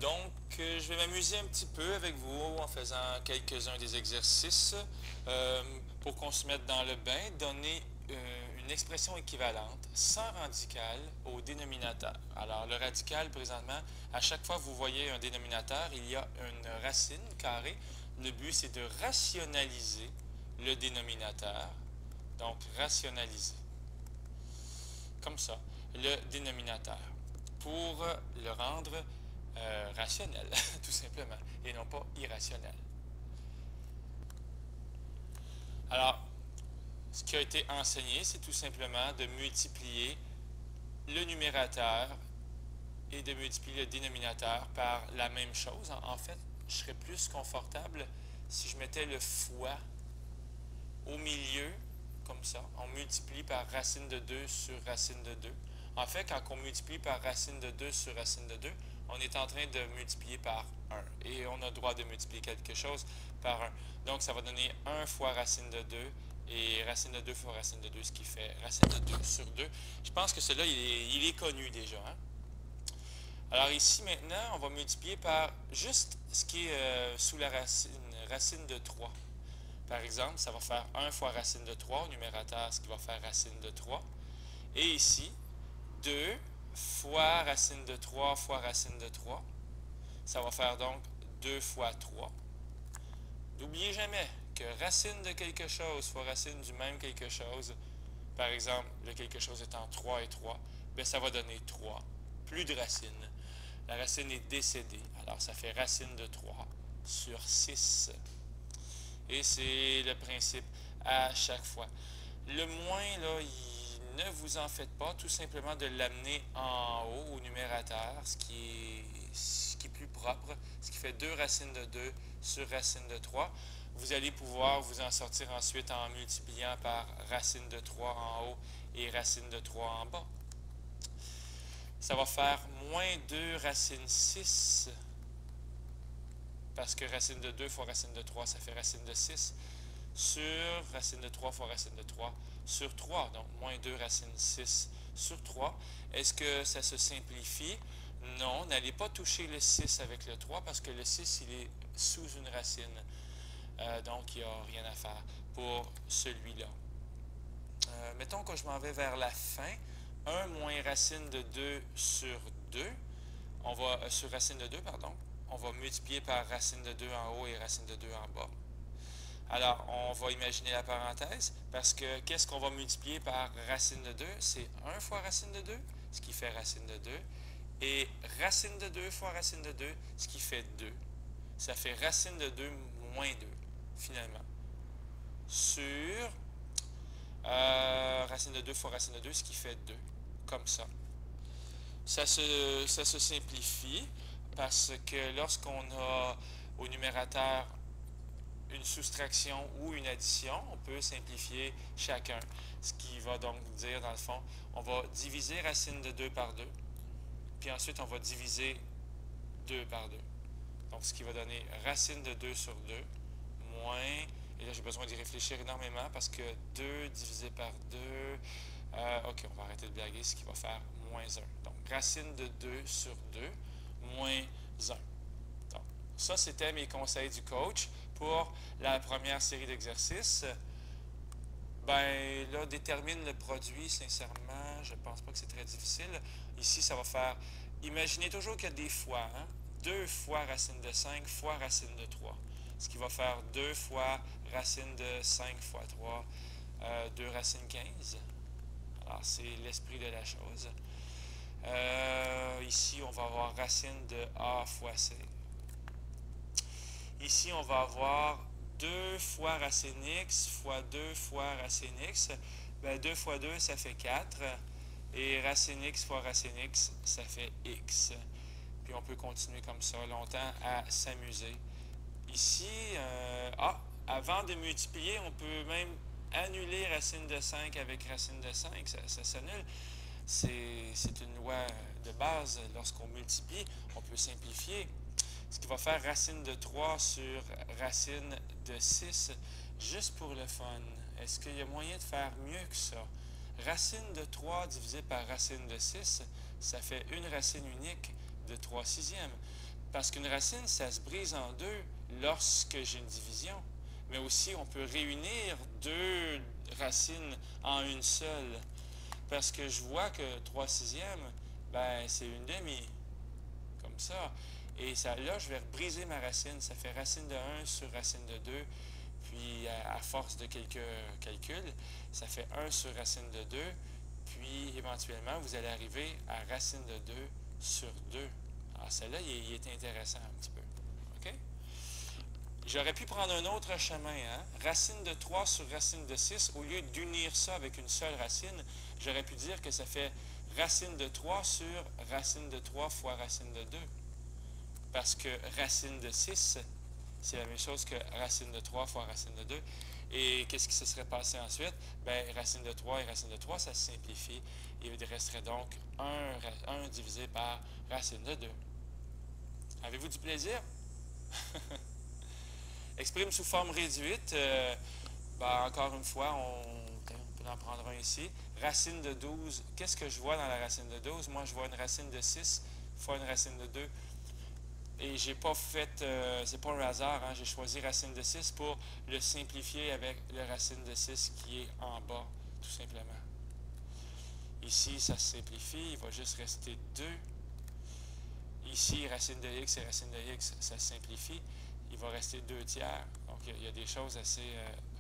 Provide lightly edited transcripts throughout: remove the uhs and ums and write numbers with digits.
Donc, je vais m'amuser un petit peu avec vous en faisant quelques-uns des exercices pour qu'on se mette dans le bain, donner une expression équivalente sans radical au dénominateur. Alors, le radical, présentement, à chaque fois que vous voyez un dénominateur, il y a une racine carrée. Le but, c'est de rationaliser le dénominateur. Donc, rationaliser. Comme ça, le dénominateur. Pour le rendre rationnel, tout simplement, et non pas irrationnel. Alors, ce qui a été enseigné, c'est tout simplement de multiplier le numérateur et de multiplier le dénominateur par la même chose. En fait, je serais plus confortable si je mettais le fois au milieu, comme ça. On multiplie par racine de 2 sur racine de 2. En fait, quand on multiplie par racine de 2 sur racine de 2, on est en train de multiplier par 1. Et on a le droit de multiplier quelque chose par 1. Donc, ça va donner 1 fois racine de 2 et racine de 2 fois racine de 2, ce qui fait racine de 2 sur 2. Je pense que celui-là, il est connu déjà. Hein? Alors ici, maintenant, on va multiplier par juste ce qui est sous la racine de 3. Par exemple, ça va faire 1 fois racine de 3 au numérateur, ce qui va faire racine de 3. Et ici, 2 fois racine de 3 fois racine de 3. Ça va faire donc 2 fois 3. N'oubliez jamais que racine de quelque chose fois racine du même quelque chose, par exemple, le quelque chose étant 3 et 3, bien, ça va donner 3. Plus de racine. La racine est décédée. Alors, ça fait racine de 3 sur 6. Et c'est le principe à chaque fois. Le moins, là, ne vous en faites pas, tout simplement de l'amener en haut au numérateur, ce qui est plus propre, ce qui fait 2 racines de 2 sur racine de 3. Vous allez pouvoir vous en sortir ensuite en multipliant par racine de 3 en haut et racine de 3 en bas. Ça va faire moins 2 racine 6, parce que racine de 2 fois racine de 3, ça fait racine de 6, sur racine de 3 fois racine de 3, sur 3, donc moins 2 racine 6 sur 3. Est-ce que ça se simplifie? Non, n'allez pas toucher le 6 avec le 3, parce que le 6, il est sous une racine. Donc, il n'y a rien à faire pour celui-là. Mettons que je m'en vais vers la fin. 1 moins racine de 2 sur 2, sur racine de 2, pardon, on va multiplier par racine de 2 en haut et racine de 2 en bas. Alors, on va imaginer la parenthèse, parce que qu'est-ce qu'on va multiplier par racine de 2? C'est 1 fois racine de 2, ce qui fait racine de 2, et racine de 2 fois racine de 2, ce qui fait 2. Ça fait racine de 2 moins 2, finalement. Sur racine de 2 fois racine de 2, ce qui fait 2, comme ça. Ça se simplifie parce que lorsqu'on a au numérateur une soustraction ou une addition, on peut simplifier chacun. Ce qui va donc dire, dans le fond, on va diviser racine de 2 par 2, puis ensuite on va diviser 2 par 2. Donc, ce qui va donner racine de 2 sur 2, moins, et là j'ai besoin d'y réfléchir énormément parce que 2 divisé par 2, ok, on va arrêter de blaguer, ce qui va faire moins 1. Donc, racine de 2 sur 2, moins 1. Donc, ça, c'était mes conseils du coach pour la première série d'exercices. Ben là, détermine le produit, sincèrement, je ne pense pas que c'est très difficile. Ici, ça va faire, imaginez toujours qu'il y a des fois, hein? 2 fois racine de 5 fois racine de 3. Ce qui va faire 2 fois racine de 5 fois 3, 2 racine 15. Alors, c'est l'esprit de la chose. Ici, on va avoir racine de A fois C. Ici, on va avoir 2 fois racine x fois 2 fois racine x. Ben, 2 fois 2, ça fait 4. Et racine x fois racine x, ça fait x. Puis on peut continuer comme ça longtemps à s'amuser. Ici, avant de multiplier, on peut même annuler racine de 5 avec racine de 5. Ça s'annule. C'est une loi de base. Lorsqu'on multiplie, on peut simplifier. Ce qui va faire racine de 3 sur racine de 6, juste pour le fun. Est-ce qu'il y a moyen de faire mieux que ça? Racine de 3 divisé par racine de 6, ça fait une racine unique de 3 sixièmes. Parce qu'une racine, ça se brise en deux lorsque j'ai une division. Mais aussi, on peut réunir deux racines en une seule. Parce que je vois que 3/6, ben, c'est une demi. Comme ça. Et ça, là, je vais briser ma racine. Ça fait racine de 1 sur racine de 2. Puis, à force de quelques calculs, ça fait 1 sur racine de 2. Puis, éventuellement, vous allez arriver à racine de 2 sur 2. Alors, celle-là, il est intéressant un petit peu. OK? J'aurais pu prendre un autre chemin, hein? Racine de 3 sur racine de 6. Au lieu d'unir ça avec une seule racine, j'aurais pu dire que ça fait racine de 3 sur racine de 3 fois racine de 2. Parce que racine de 6, c'est la même chose que racine de 3 fois racine de 2. Et qu'est-ce qui se serait passé ensuite? Bien, racine de 3 et racine de 3, ça se simplifie. Il resterait donc 1 divisé par racine de 2. Avez-vous du plaisir? Exprime sous forme réduite. Ben, encore une fois, on peut en prendre un ici. Racine de 12, qu'est-ce que je vois dans la racine de 12? Moi, je vois une racine de 6 fois une racine de 2. Et j'ai pas fait, c'est pas un hasard, hein, j'ai choisi racine de 6 pour le simplifier avec le racine de 6 qui est en bas, tout simplement. Ici, ça se simplifie, il va juste rester 2. Ici, racine de x et racine de x, ça se simplifie. Il va rester 2 tiers. Donc, il y a des choses assez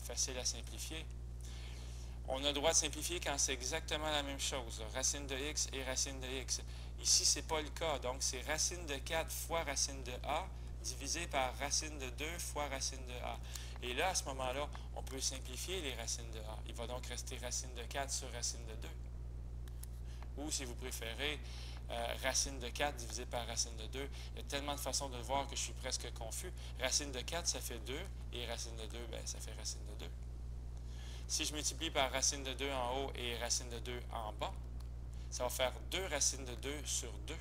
faciles à simplifier. On a le droit de simplifier quand c'est exactement la même chose. Racine de x et racine de x. Ici, ce n'est pas le cas. Donc, c'est racine de 4 fois racine de a divisé par racine de 2 fois racine de a. Et là, à ce moment-là, on peut simplifier les racines de a. Il va donc rester racine de 4 sur racine de 2. Ou, si vous préférez, racine de 4 divisé par racine de 2. Il y a tellement de façons de le voir que je suis presque confus. Racine de 4, ça fait 2, et racine de 2, bien, ça fait racine de 2. Si je multiplie par racine de 2 en haut et racine de 2 en bas, ça va faire 2 racines de 2 sur 2.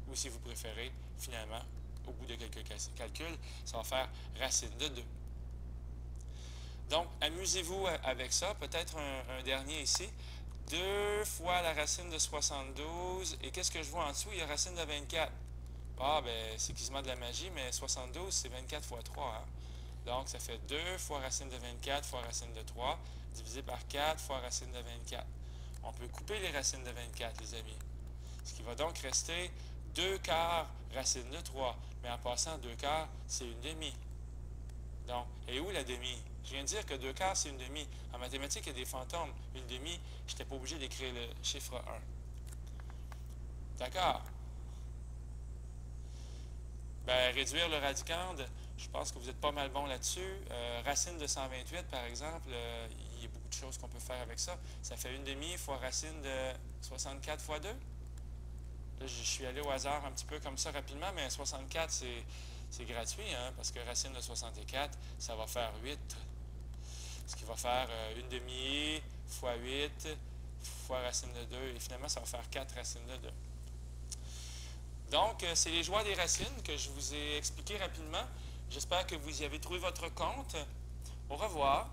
Ou si vous préférez, finalement, au bout de quelques calculs, ça va faire racine de 2. Donc, amusez-vous avec ça. Peut-être un dernier ici. 2 fois la racine de 72. Et qu'est-ce que je vois en dessous? Il y a racine de 24. Ah, ben, c'est quasiment de la magie, mais 72, c'est 24 fois 3. Hein? Donc, ça fait 2 fois racine de 24 fois racine de 3, divisé par 4 fois racine de 24. On peut couper les racines de 24, les amis. Ce qui va donc rester 2 quarts racine de 3. Mais en passant, 2 quarts, c'est une demi. Donc, et où la demi? Je viens de dire que 2 quarts, c'est une demi. En mathématiques, il y a des fantômes. Une demi, je n'étais pas obligé d'écrire le chiffre 1. D'accord? Ben, réduire le radicande, je pense que vous êtes pas mal bon là-dessus. Racine de 128, par exemple, il y a beaucoup de choses qu'on peut faire avec ça. Ça fait une demi fois racine de 64 fois 2. Là, je suis allé au hasard un petit peu comme ça rapidement, mais 64, c'est gratuit, hein, parce que racine de 64, ça va faire 8. Ce qui va faire une demi fois 8 fois racine de 2. Et finalement, ça va faire 4 racines de 2. Donc, c'est les joies des racines que je vous ai expliqué rapidement. J'espère que vous y avez trouvé votre compte. Au revoir.